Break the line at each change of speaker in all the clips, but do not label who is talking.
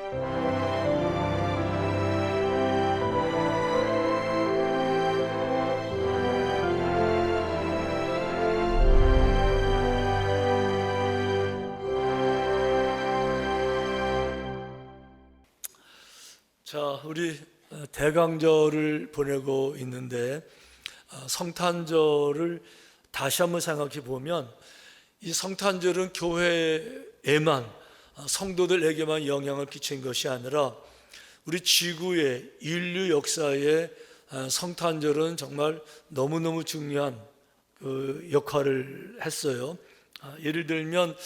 자, 우리 대강절을 보내고 있는데 성탄절을 다시 한번 생각해 보면 이 성탄절은 교회에만 성도들에게만 영향을 끼친 것이 아니라 우리 지구의 인류 역사에 성탄절은 정말 너무너무 중요한 그 역할을 했어요. 예를 들면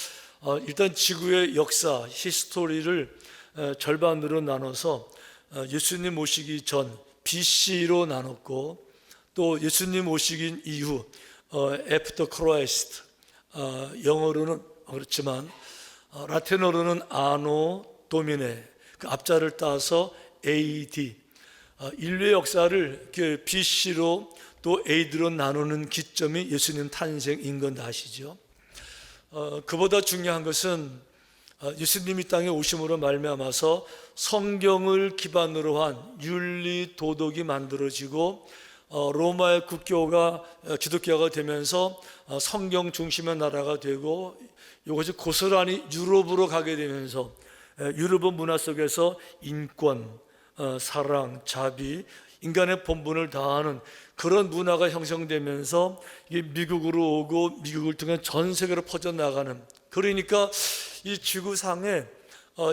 일단 지구의 역사, 히스토리를 절반으로 나눠서 예수님 오시기 전 BC로 나눴고, 또 예수님 오시긴 이후 After Christ, 영어로는 그렇지만 라틴어로는 아노 도미네, 그 앞자를 따서 AD, 인류의 역사를 BC로 또 AD로 나누는 기점이 예수님 탄생인 건 아시죠? 그보다 중요한 것은 예수님이 땅에 오심으로 말미암아서 성경을 기반으로 한 윤리 도덕이 만들어지고 로마의 국교가 기독교가 되면서 성경 중심의 나라가 되고, 이것이 고스란히 유럽으로 가게 되면서 유럽의 문화 속에서 인권, 사랑, 자비, 인간의 본분을 다하는 그런 문화가 형성되면서 이게 미국으로 오고 미국을 통해 전 세계로 퍼져나가는, 그러니까 이 지구상에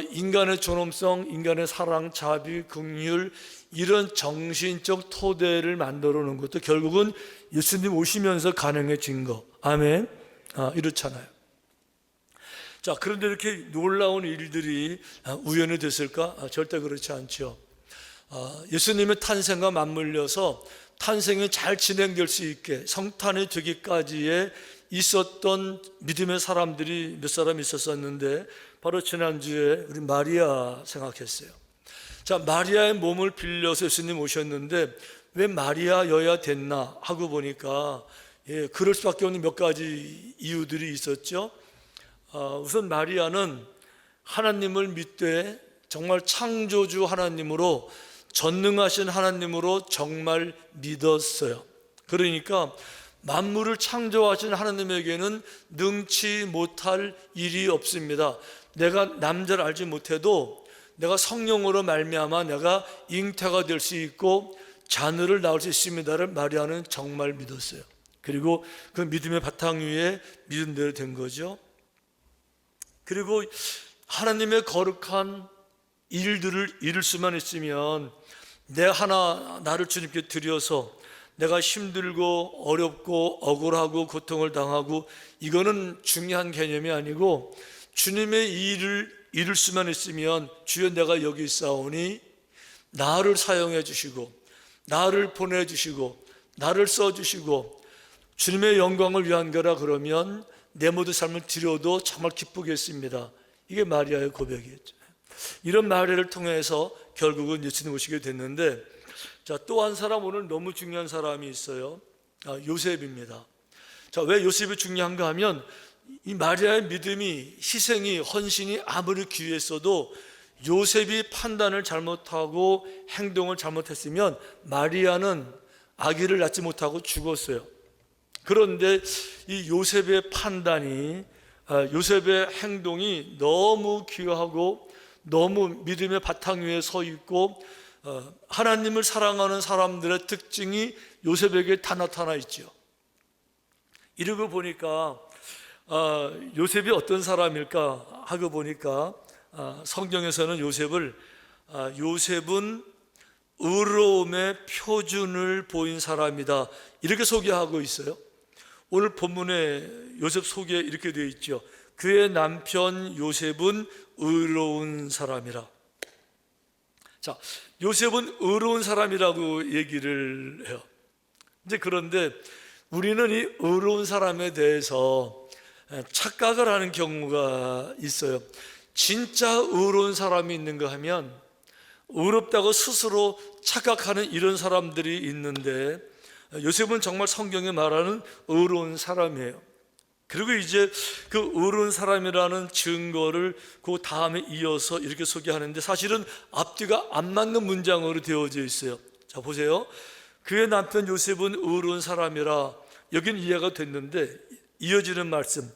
인간의 존엄성, 인간의 사랑, 자비, 긍휼, 이런 정신적 토대를 만들어 놓은 것도 결국은 예수님 오시면서 가능해진 거. 아멘. 이렇잖아요. 자, 그런데 이렇게 놀라운 일들이 우연히 됐을까? 절대 그렇지 않죠. 예수님의 탄생과 맞물려서 탄생이 잘 진행될 수 있게 성탄이 되기까지의 있었던 믿음의 사람들이 몇 사람 있었었는데, 바로 지난주에 우리 마리아 생각했어요. 자, 마리아의 몸을 빌려서 예수님 오셨는데 왜 마리아여야 됐나 하고 보니까 그럴 수밖에 없는 몇 가지 이유들이 있었죠. 우선 마리아는 하나님을 믿되 정말 창조주 하나님으로, 전능하신 하나님으로 정말 믿었어요. 그러니까 만물을 창조하신 하나님에게는 능치 못할 일이 없습니다. 내가 남자를 알지 못해도 내가 성령으로 말미암아 내가 잉태가 될 수 있고 자녀를 낳을 수 있습니다를 마리아는 정말 믿었어요. 그리고 그 믿음의 바탕 위에 믿음대로 된 거죠. 그리고 하나님의 거룩한 일들을 이룰 수만 있으면 나를 주님께 드려서 내가 힘들고 어렵고 억울하고 고통을 당하고, 이거는 중요한 개념이 아니고 주님의 일을 이룰 수만 있으면 주여 내가 여기 있사오니 나를 사용해 주시고 나를 보내주시고 나를 써주시고 주님의 영광을 위한 거라 그러면 내 모든 삶을 드려도 정말 기쁘겠습니다. 이게 마리아의 고백이었죠. 이런 마리아를 통해서 결국은 예수님 오시게 됐는데, 자, 또 한 사람, 오늘 너무 중요한 사람이 있어요. 요셉입니다. 자, 왜 요셉이 중요한가 하면 이 마리아의 믿음이, 희생이, 헌신이 아무리 귀했어도 요셉이 판단을 잘못하고 행동을 잘못했으면 마리아는 아기를 낳지 못하고 죽었어요. 그런데 이 요셉의 판단이, 요셉의 행동이 너무 귀하고 너무 믿음의 바탕 위에 서 있고 하나님을 사랑하는 사람들의 특징이 요셉에게 다 나타나 있죠. 이러고 보니까 요셉이 어떤 사람일까 하고 보니까 성경에서는 요셉은 의로움의 표준을 보인 사람이다, 이렇게 소개하고 있어요. 오늘 본문에 요셉 소개 이렇게 되어 있죠. 그의 남편 요셉은 의로운 사람이라. 자, 요셉은 의로운 사람이라고 얘기를 해요. 이제 그런데 우리는 이 의로운 사람에 대해서 착각을 하는 경우가 있어요. 진짜 의로운 사람이 있는가 하면 의롭다고 스스로 착각하는 이런 사람들이 있는데, 요셉은 정말 성경에 말하는 의로운 사람이에요. 그리고 이제 그 의로운 사람이라는 증거를 그 다음에 이어서 이렇게 소개하는데 사실은 앞뒤가 안 맞는 문장으로 되어져 있어요. 자, 보세요. 그의 남편 요셉은 의로운 사람이라, 여긴 이해가 됐는데 이어지는 말씀,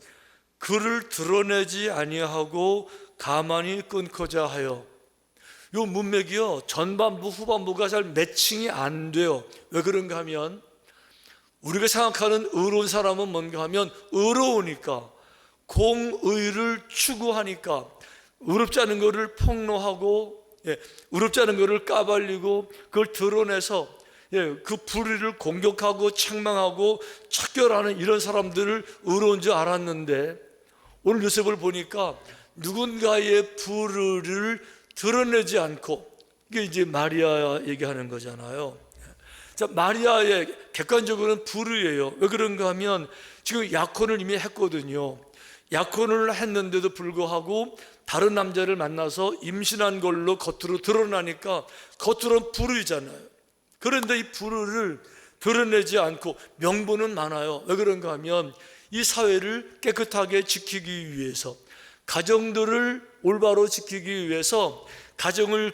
그를 드러내지 아니하고 가만히 끊고자 하여. 요 문맥이요, 전반부 후반부가 잘 매칭이 안 돼요. 왜 그런가 하면 우리가 생각하는 의로운 사람은 뭔가 하면 의로우니까, 공의를 추구하니까, 의롭지 않은 것을 폭로하고, 의롭지 않은 것을 까발리고 그걸 드러내서 그 불의를 공격하고 책망하고 척결하는 이런 사람들을 의로운 줄 알았는데, 오늘 요셉을 보니까 누군가의 불의를 드러내지 않고, 이게 이제 마리아 얘기하는 거잖아요. 자, 마리아의 객관적으로는 불의예요. 왜 그런가 하면 지금 약혼을 이미 했거든요. 약혼을 했는데도 불구하고 다른 남자를 만나서 임신한 걸로 겉으로 드러나니까 겉으로는 불의잖아요. 그런데 이 불의를 드러내지 않고, 명분은 많아요. 왜 그런가 하면 이 사회를 깨끗하게 지키기 위해서, 가정들을 올바로 지키기 위해서, 가정을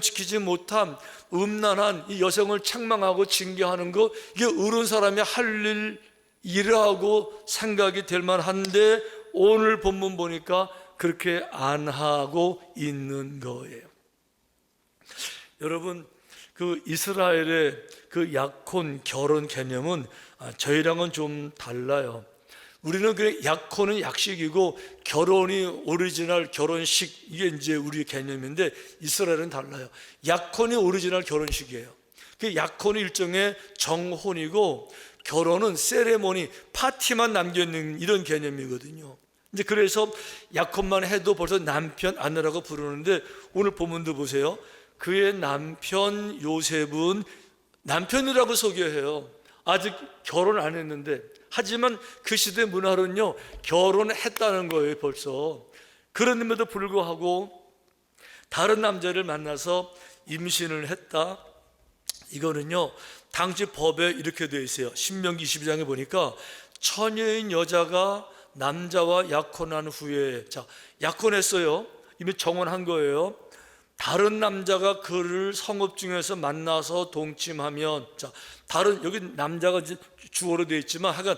지키지 못한 음란한 이 여성을 책망하고 징계하는 것, 이게 의로운 사람이 할 일이라고 생각이 될 만한데, 오늘 본문 보니까 그렇게 안 하고 있는 거예요. 여러분, 그 이스라엘의 그 약혼 결혼 개념은 저희랑은 좀 달라요. 우리는 그냥 약혼은 약식이고 결혼이 오리지널 결혼식, 이게 이제 우리의 개념인데 이스라엘은 달라요. 약혼이 오리지널 결혼식이에요. 그 약혼이 일종의 정혼이고 결혼은 세레모니, 파티만 남겨있는 이런 개념이거든요. 이제 그래서 약혼만 해도 벌써 남편, 아내라고 부르는데, 오늘 본문도 보세요. 그의 남편 요셉은, 남편이라고 소개해요. 아직 결혼 안 했는데, 하지만 그 시대 문화는요, 결혼했다는 거예요 벌써. 그런데도 불구하고 다른 남자를 만나서 임신을 했다. 이거는요, 당시 법에 이렇게 되어 있어요. 신명기 22장에 보니까 처녀인 여자가 남자와 약혼한 후에, 자, 약혼했어요. 이미 정혼한 거예요. 다른 남자가 그를 성읍 중에서 만나서 동침하면, 자, 다른, 여기 남자가 주어로 되어 있지만 하여간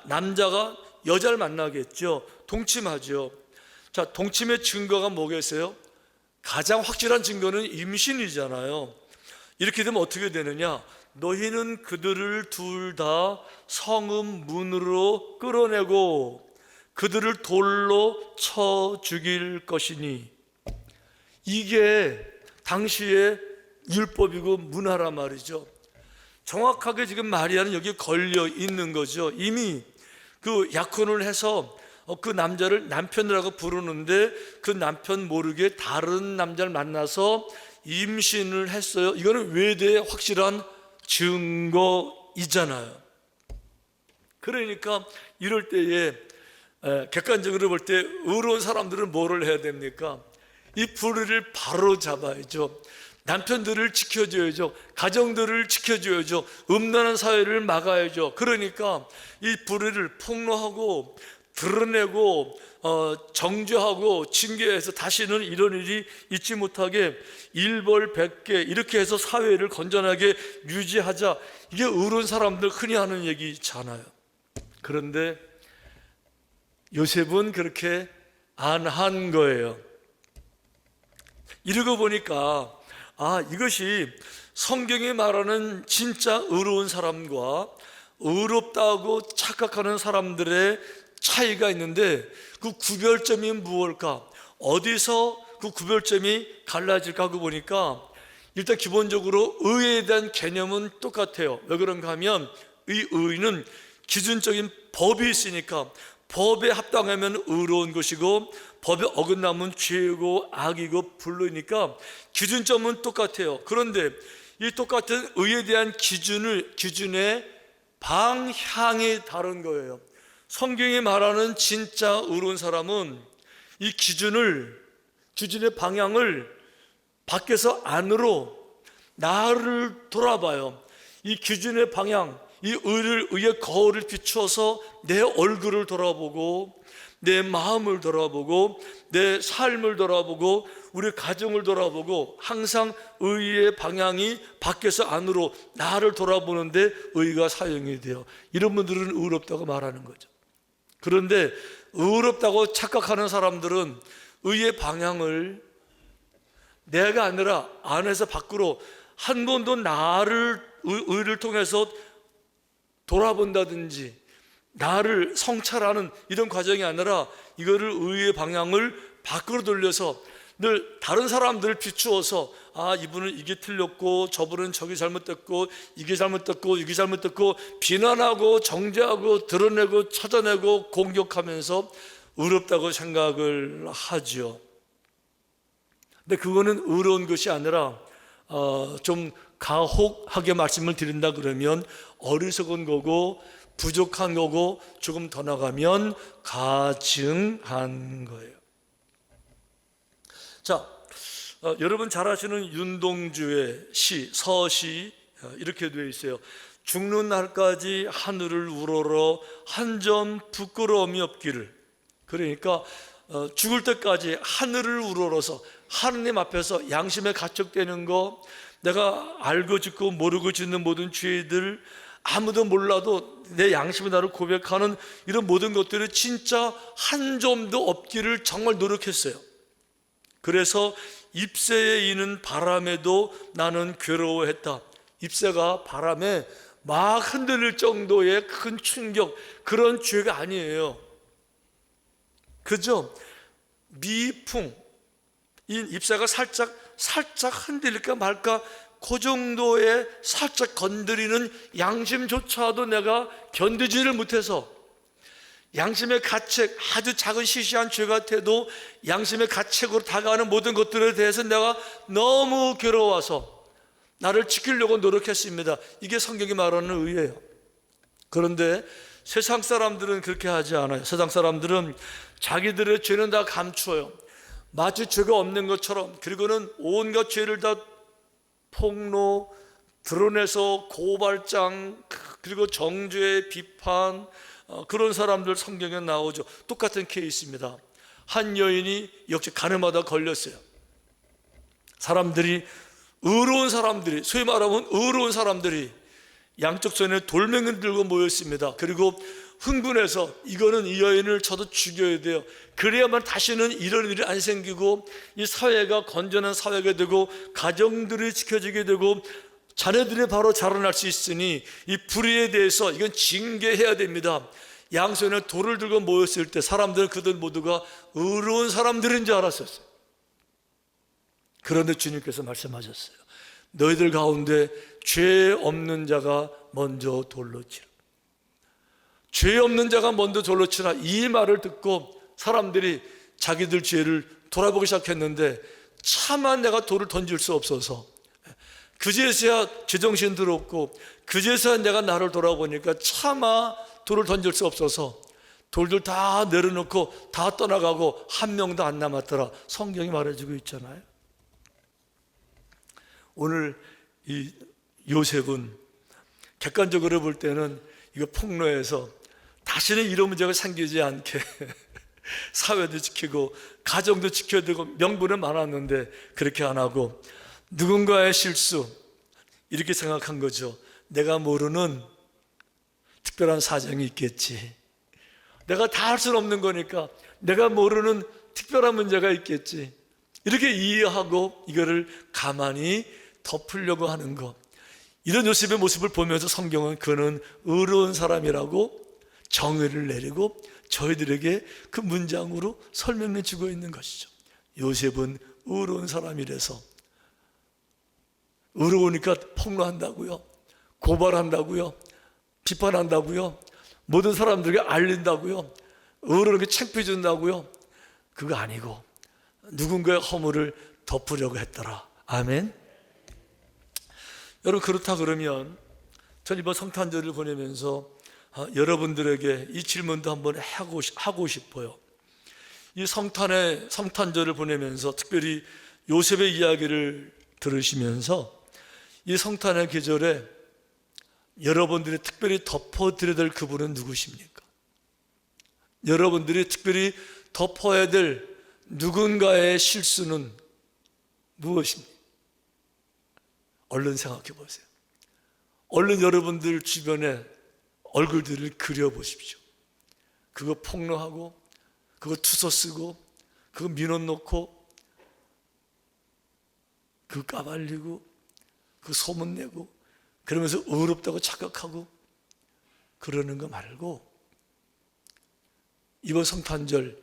남자가 여자를 만나겠죠. 동침하죠. 자, 동침의 증거가 뭐겠어요? 가장 확실한 증거는 임신이잖아요. 이렇게 되면 어떻게 되느냐? 너희는 그들을 둘 다 성읍 문으로 끌어내고 그들을 돌로 쳐 죽일 것이니. 이게 당시의 율법이고 문화란 말이죠. 정확하게 지금 마리아는 여기에 걸려 있는 거죠. 이미 그 약혼을 해서 그 남자를 남편이라고 부르는데 그 남편 모르게 다른 남자를 만나서 임신을 했어요. 이거는 외대의 확실한 증거이잖아요. 그러니까 이럴 때에 객관적으로 볼 때 의로운 사람들은 뭐를 해야 됩니까? 이 불의를 바로 잡아야죠. 남편들을 지켜줘야죠. 가정들을 지켜줘야죠. 음란한 사회를 막아야죠. 그러니까 이 불의를 폭로하고 드러내고 정죄하고 징계해서 다시는 이런 일이 있지 못하게 일벌백계 이렇게 해서 사회를 건전하게 유지하자. 이게 의로운 사람들 흔히 하는 얘기잖아요. 그런데 요셉은 그렇게 안 한 거예요. 이러고 보니까 이것이 성경이 말하는 진짜 의로운 사람과 의롭다고 착각하는 사람들의 차이가 있는데, 그 구별점이 무엇일까? 어디서 그 구별점이 갈라질까 하고 보니까 일단 기본적으로 의에 대한 개념은 똑같아요. 왜 그런가 하면 이 의는 기준적인 법이 있으니까 법에 합당하면 의로운 것이고 법에 어긋나면 죄고 악이고 불로니까 기준점은 똑같아요. 그런데 이 똑같은 의에 대한 기준의 방향이 다른 거예요. 성경이 말하는 진짜 의로운 사람은 이 기준의 방향을 밖에서 안으로 나를 돌아봐요. 이 기준의 방향, 이 의의 거울을 비추어서 내 얼굴을 돌아보고 내 마음을 돌아보고 내 삶을 돌아보고 우리 가정을 돌아보고 항상 의의 방향이 밖에서 안으로 나를 돌아보는데 의가 사용이 돼요. 이런 분들은 의롭다고 말하는 거죠. 그런데 의롭다고 착각하는 사람들은 의의 방향을 내가 아니라 안에서 밖으로 한 번도 나를 의를 통해서 돌아본다든지 나를 성찰하는 이런 과정이 아니라 이거를 의의 방향을 밖으로 돌려서 늘 다른 사람들을 비추어서 이분은 이게 틀렸고 저분은 저게 잘못됐고 이게 잘못됐고 이게 잘못됐고 비난하고 정죄하고 드러내고 찾아내고 공격하면서 의롭다고 생각을 하죠. 근데 그거는 의로운 것이 아니라 좀 가혹하게 말씀을 드린다 그러면 어리석은 거고 부족한 거고 조금 더 나가면 가증한 거예요. 자, 여러분 잘 아시는 윤동주의 시, 서시 이렇게 되어 있어요. 죽는 날까지 하늘을 우러러 한 점 부끄러움이 없기를. 그러니까 죽을 때까지 하늘을 우러러서 하느님 앞에서 양심에 가척되는 거, 내가 알고 짓고 모르고 짓는 모든 죄들, 아무도 몰라도 내 양심이 나를 고백하는 이런 모든 것들이 진짜 한 점도 없기를 정말 노력했어요. 그래서 잎새에 이는 바람에도 나는 괴로워했다. 잎새가 바람에 막 흔들릴 정도의 큰 충격, 그런 죄가 아니에요. 그죠? 미풍, 이 잎새가 살짝 흔들릴까 말까 그 정도의 살짝 건드리는 양심조차도 내가 견디지를 못해서, 양심의 가책, 아주 작은 시시한 죄 같아도 양심의 가책으로 다가가는 모든 것들에 대해서 내가 너무 괴로워서 나를 지키려고 노력했습니다. 이게 성경이 말하는 의예요. 그런데 세상 사람들은 그렇게 하지 않아요. 세상 사람들은 자기들의 죄는 다 감추어요. 마치 죄가 없는 것처럼. 그리고는 온갖 죄를 다 폭로, 드러내서 고발장, 그리고 정죄, 비판, 그런 사람들 성경에 나오죠. 똑같은 케이스입니다. 한 여인이 역시 가늠하다 걸렸어요. 사람들이, 의로운 사람들이, 소위 말하면 의로운 사람들이 양쪽 손에 돌멩이를 들고 모였습니다. 그리고 흥분해서 이거는 이 여인을 저도 죽여야 돼요. 그래야만 다시는 이런 일이 안 생기고 이 사회가 건전한 사회가 되고 가정들이 지켜지게 되고 자녀들이 바로 자라날 수 있으니 이 불의에 대해서 이건 징계해야 됩니다. 양손에 돌을 들고 모였을 때 사람들은 그들 모두가 의로운 사람들인 줄 알았었어요. 그런데 주님께서 말씀하셨어요. 너희들 가운데 죄 없는 자가 먼저 돌로 치라. 죄 없는 자가 먼저 돌로 치라. 이 말을 듣고 사람들이 자기들 죄를 돌아보기 시작했는데 차마 내가 돌을 던질 수 없어서, 그제서야 제정신 들었고 그제서야 내가 나를 돌아보니까 차마 돌을 던질 수 없어서 돌들 다 내려놓고 다 떠나가고 한 명도 안 남았더라. 성경이 말해주고 있잖아요. 오늘 이 요셉은 객관적으로 볼 때는 이거 폭로해서 다시는 이런 문제가 생기지 않게 사회도 지키고 가정도 지켜야 되고 명분은 많았는데 그렇게 안 하고 누군가의 실수, 이렇게 생각한 거죠. 내가 모르는 특별한 사정이 있겠지. 내가 다 할 수는 없는 거니까 내가 모르는 특별한 문제가 있겠지. 이렇게 이해하고 이거를 가만히 덮으려고 하는 것. 이런 요셉의 모습을 보면서 성경은 그는 의로운 사람이라고 정의를 내리고 저희들에게 그 문장으로 설명해 주고 있는 것이죠. 요셉은 의로운 사람이라서, 의로우니까 폭로한다고요, 고발한다고요, 비판한다고요, 모든 사람들에게 알린다고요, 의로운 게 창피해 준다고요. 그거 아니고 누군가의 허물을 덮으려고 했더라. 아멘. 여러분, 그렇다 그러면 전 이번 성탄절을 보내면서 여러분들에게 이 질문도 한번 하고 싶어요. 이 성탄절을 보내면서 특별히 요셉의 이야기를 들으시면서 이 성탄의 계절에 여러분들이 특별히 덮어드려야 될 그분은 누구십니까? 여러분들이 특별히 덮어야 될 누군가의 실수는 무엇입니까? 얼른 생각해 보세요. 얼른 여러분들 주변에 얼굴들을 그려보십시오. 그거 폭로하고, 그거 투서 쓰고, 그거 민원 놓고, 그거 까발리고, 그거 소문내고, 그러면서 의롭다고 착각하고 그러는 거 말고, 이번 성탄절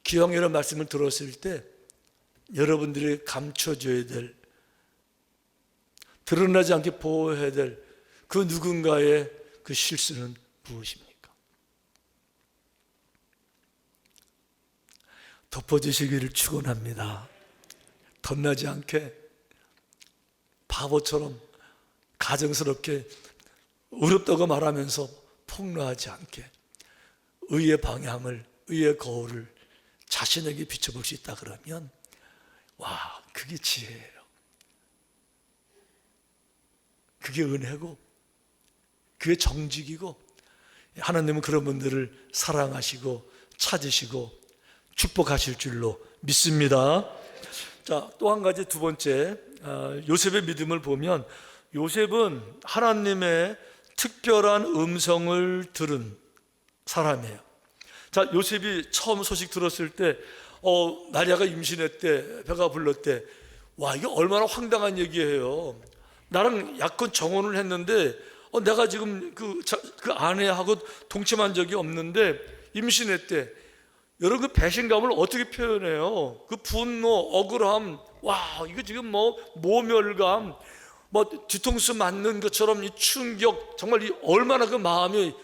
기왕이라는 말씀을 들었을 때 여러분들이 감춰줘야 될, 드러나지 않게 보호해야 될 그 누군가의 그 실수는 무엇입니까? 덮어주시기를 축원합니다. 덧나지 않게 바보처럼 가정스럽게 어렵다고 말하면서 폭로하지 않게 의의 방향을, 의의 거울을 자신에게 비춰볼 수 있다 그러면, 와, 그게 지혜예요. 그게 은혜고, 그게 정직이고, 하나님은 그런 분들을 사랑하시고 찾으시고 축복하실 줄로 믿습니다. 자, 또 한 가지, 두 번째, 요셉의 믿음을 보면 요셉은 하나님의 특별한 음성을 들은 사람이에요. 자, 요셉이 처음 소식 들었을 때 나리아가 임신했대, 배가 불렀대. 와, 이게 얼마나 황당한 얘기예요. 나랑 약혼 정혼을 했는데 내가 지금 그 아내하고 동침한 적이 없는데 임신했대. 여러분, 그 배신감을 어떻게 표현해요? 그 분노, 억울함, 와, 이거 지금 모멸감, 뒤통수 맞는 것처럼 이 충격, 정말 얼마나 그 마음이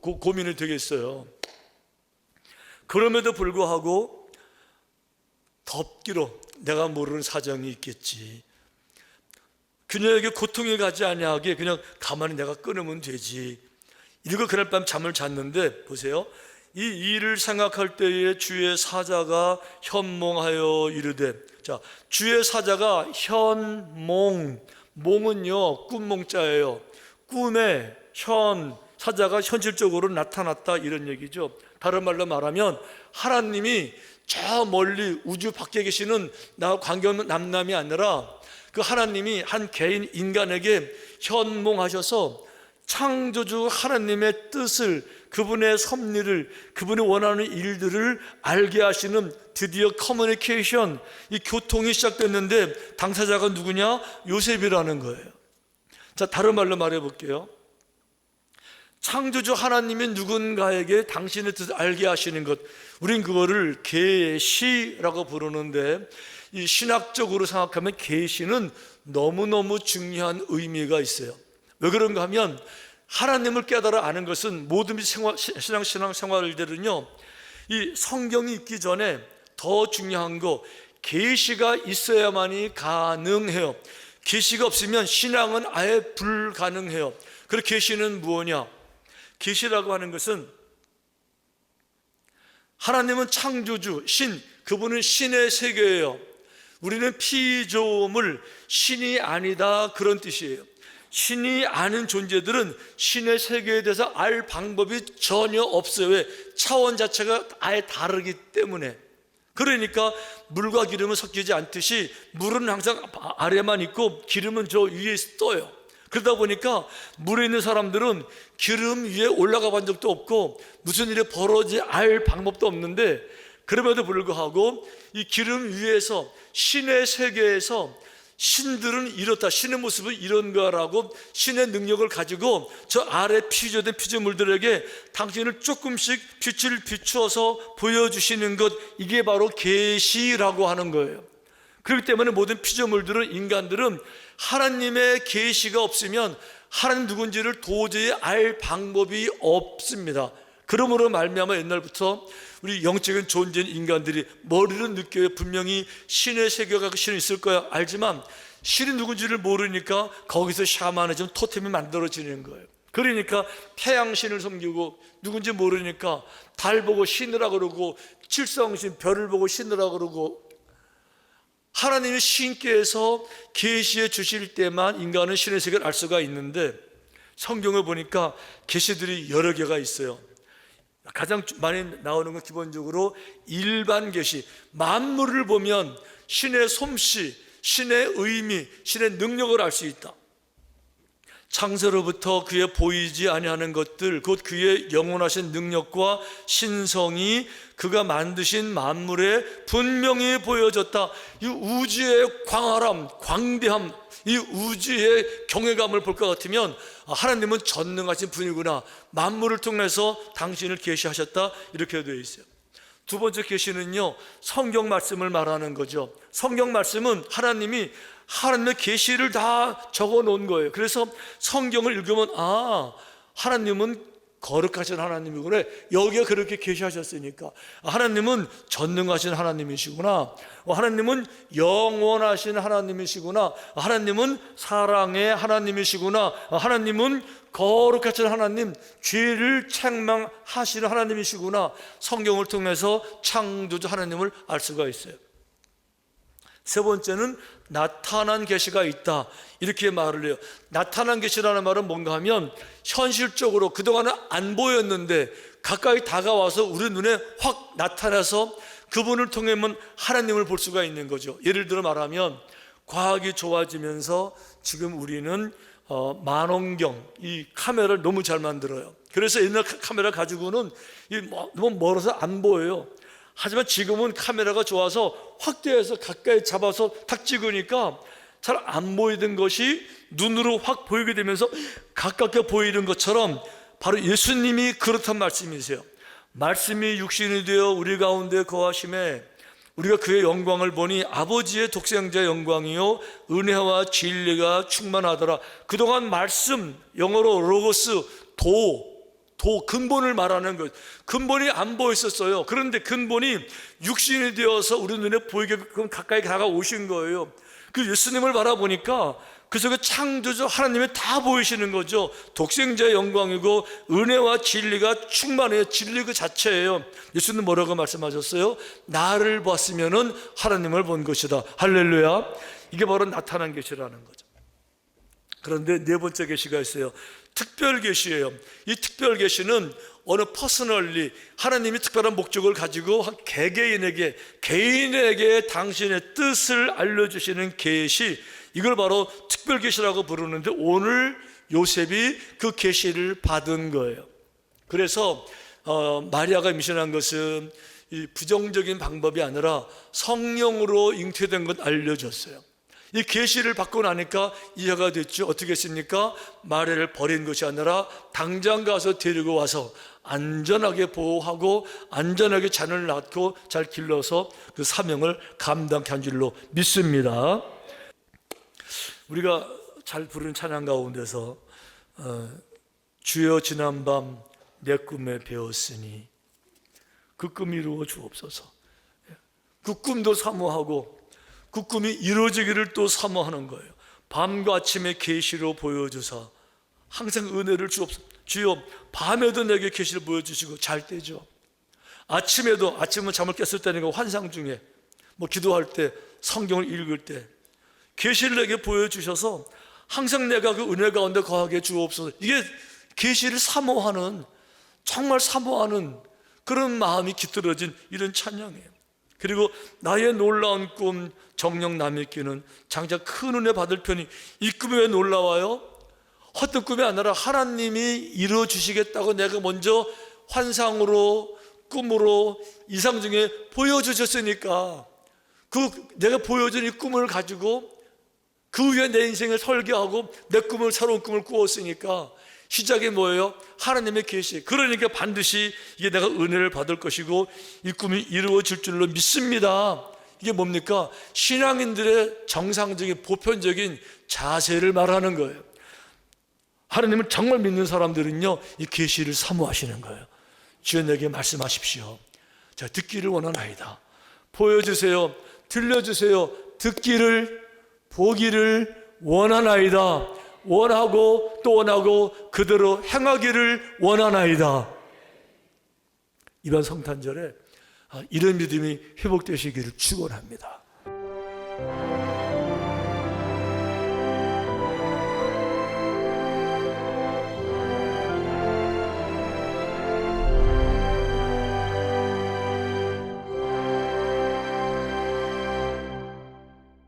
고민이 되겠어요. 그럼에도 불구하고 덮기로 내가 모르는 사정이 있겠지, 그녀에게 고통이 가지 아니하게 그냥 가만히 내가 끊으면 되지, 이러고 그날 밤 잠을 잤는데, 보세요, 이 일을 생각할 때에 주의 사자가 현몽하여 이르되. 자, 주의 사자가 몽은요 꿈몽자예요. 꿈에 사자가 현실적으로 나타났다, 이런 얘기죠. 다른 말로 말하면 하나님이 저 멀리 우주 밖에 계시는 나와 관계없는 남남이 아니라 그 하나님이 한 개인 인간에게 현몽하셔서 창조주 하나님의 뜻을, 그분의 섭리를, 그분이 원하는 일들을 알게 하시는 드디어 커뮤니케이션, 이 교통이 시작됐는데 당사자가 누구냐? 요셉이라는 거예요. 자, 다른 말로 말해 볼게요. 창조주 하나님이 누군가에게 당신의 뜻을 알게 하시는 것, 우린 그거를 계시라고 부르는데, 이 신학적으로 생각하면 계시는 너무너무 중요한 의미가 있어요. 왜 그런가 하면 하나님을 깨달아 아는 것은 모든 신앙 생활들은요, 이 성경이 있기 전에 더 중요한 거, 계시가 있어야만이 가능해요. 계시가 없으면 신앙은 아예 불가능해요. 그래서 계시는 무엇이냐? 계시라고 하는 것은 하나님은 창조주, 신, 그분은 신의 세계예요. 우리는 피조물, 신이 아니다, 그런 뜻이에요. 신이 아는 존재들은 신의 세계에 대해서 알 방법이 전혀 없어요. 왜? 차원 자체가 아예 다르기 때문에. 그러니까 물과 기름은 섞이지 않듯이 물은 항상 아래만 있고 기름은 저 위에 떠요. 그러다 보니까 물에 있는 사람들은 기름 위에 올라가 본 적도 없고 무슨 일이 벌어지 알 방법도 없는데, 그럼에도 불구하고 이 기름 위에서 신의 세계에서 신들은 이렇다, 신의 모습은 이런 거라고 신의 능력을 가지고 저 아래 피조된 피조물들에게 당신을 조금씩 빛을 비추어서 보여주시는 것, 이게 바로 계시라고 하는 거예요. 그렇기 때문에 모든 피조물들은, 인간들은 하나님의 계시가 없으면 하나님 누군지를 도저히 알 방법이 없습니다. 그러므로 말미암아 옛날부터 우리 영적인 존재인 인간들이 머리는 느껴요. 분명히 신의 세계가 신이 있을 거야 알지만 신이 누군지를 모르니까 거기서 샤머니즘, 토템이 만들어지는 거예요. 그러니까 태양신을 섬기고 누군지 모르니까 달 보고 신이라 그러고 칠성신, 별을 보고 신이라 그러고, 하나님이 신께서 계시해 주실 때만 인간은 신의 세계를 알 수가 있는데, 성경을 보니까 계시들이 여러 개가 있어요. 가장 많이 나오는 건 기본적으로 일반 계시, 만물을 보면 신의 솜씨, 신의 의미, 신의 능력을 알 수 있다. 창세로부터 그의 보이지 아니하는 것들, 곧 그의 영원하신 능력과 신성이 그가 만드신 만물에 분명히 보여졌다. 이 우주의 광활함, 광대함, 이 우주의 경외감을 볼 것 같으면 하나님은 전능하신 분이구나, 만물을 통해서 당신을 계시하셨다, 이렇게 되어 있어요. 두 번째 계시는요, 성경 말씀을 말하는 거죠. 성경 말씀은 하나님의 계시를 다 적어 놓은 거예요. 그래서 성경을 읽으면 하나님은 거룩하신 하나님이구나, 여기에 그렇게 계시하셨으니까 하나님은 전능하신 하나님이시구나, 하나님은 영원하신 하나님이시구나, 하나님은 사랑의 하나님이시구나, 하나님은 거룩하신 하나님, 죄를 책망하시는 하나님이시구나, 성경을 통해서 창조주 하나님을 알 수가 있어요. 세 번째는 나타난 계시가 있다, 이렇게 말을 해요. 나타난 계시라는 말은 뭔가 하면 현실적으로 그동안은 안 보였는데 가까이 다가와서 우리 눈에 확 나타나서 그분을 통해만 하나님을 볼 수가 있는 거죠. 예를 들어 말하면 과학이 좋아지면서 지금 우리는 망원경, 이 카메라를 너무 잘 만들어요. 그래서 옛날 카메라 가지고는 너무 멀어서 안 보여요. 하지만 지금은 카메라가 좋아서 확대해서 가까이 잡아서 탁 찍으니까 잘 안 보이던 것이 눈으로 확 보이게 되면서 가깝게 보이는 것처럼 바로 예수님이 그렇단 말씀이세요. 말씀이 육신이 되어 우리 가운데 거하심에 우리가 그의 영광을 보니 아버지의 독생자의 영광이요 은혜와 진리가 충만하더라. 그동안 말씀, 영어로 로고스, 근본을 말하는 것, 근본이 안 보였었어요. 그런데 근본이 육신이 되어서 우리 눈에 보이게끔 가까이 다가오신 거예요. 그 예수님을 바라보니까 그 속에 창조주 하나님이 다 보이시는 거죠. 독생자의 영광이고 은혜와 진리가 충만해요. 진리 그 자체예요. 예수님 뭐라고 말씀하셨어요? 나를 봤으면은 하나님을 본 것이다. 할렐루야. 이게 바로 나타난 계시라는 거죠. 그런데 네 번째 계시가 있어요. 특별 계시예요. 이 특별 계시는 어느 퍼스널리 하나님이 특별한 목적을 가지고 개인에게 당신의 뜻을 알려주시는 계시, 이걸 바로 특별 계시라고 부르는데 오늘 요셉이 그 계시를 받은 거예요. 그래서 마리아가 임신한 것은 이 부정적인 방법이 아니라 성령으로 잉태된 것 알려줬어요. 이 계시를 받고 나니까 이해가 됐죠. 어떻게 했습니까? 마리아를 버린 것이 아니라 당장 가서 데리고 와서 안전하게 보호하고 안전하게 자녀를 낳고 잘 길러서 그 사명을 감당케 한 줄로 믿습니다. 우리가 잘 부르는 찬양 가운데서 주여 지난밤 내 꿈에 배웠으니 그 꿈 이루어 주옵소서. 그 꿈도 사모하고 그 꿈이 이루어지기를 또 사모하는 거예요. 밤과 아침에 계시로 보여주사 항상 은혜를 주옵소서. 주여 밤에도 내게 계시를 보여주시고 잘 때죠. 아침은 잠을 깼을 때니까 환상 중에 기도할 때 성경을 읽을 때 계시를 내게 보여주셔서 항상 내가 그 은혜 가운데 거하게 주옵소서. 이게 계시를 사모하는, 정말 사모하는 그런 마음이 깃들어진 이런 찬양이에요. 그리고 나의 놀라운 꿈 정녕 남의 끼는 장차 큰 은혜 받을 편이, 이 꿈이 왜 놀라워요? 헛된 꿈이 아니라 하나님이 이루어 주시겠다고 내가 먼저 환상으로 꿈으로 이상 중에 보여주셨으니까 그 내가 보여준 이 꿈을 가지고 그 위에 내 인생을 설계하고 내 꿈을, 새로운 꿈을 꾸었으니까 시작이 뭐예요? 하나님의 계시. 그러니까 반드시 이게 내가 은혜를 받을 것이고 이 꿈이 이루어질 줄로 믿습니다. 이게 뭡니까? 신앙인들의 정상적인 보편적인 자세를 말하는 거예요. 하나님을 정말 믿는 사람들은요, 이 계시를 사모하시는 거예요. 주여 내게 말씀하십시오. 자, 듣기를 원하나이다. 보여주세요. 들려주세요. 듣기를, 보기를 원하나이다. 원하고 또 원하고 그대로 행하기를 원하나이다. 이번 성탄절에 이런 믿음이 회복되시기를 축원합니다.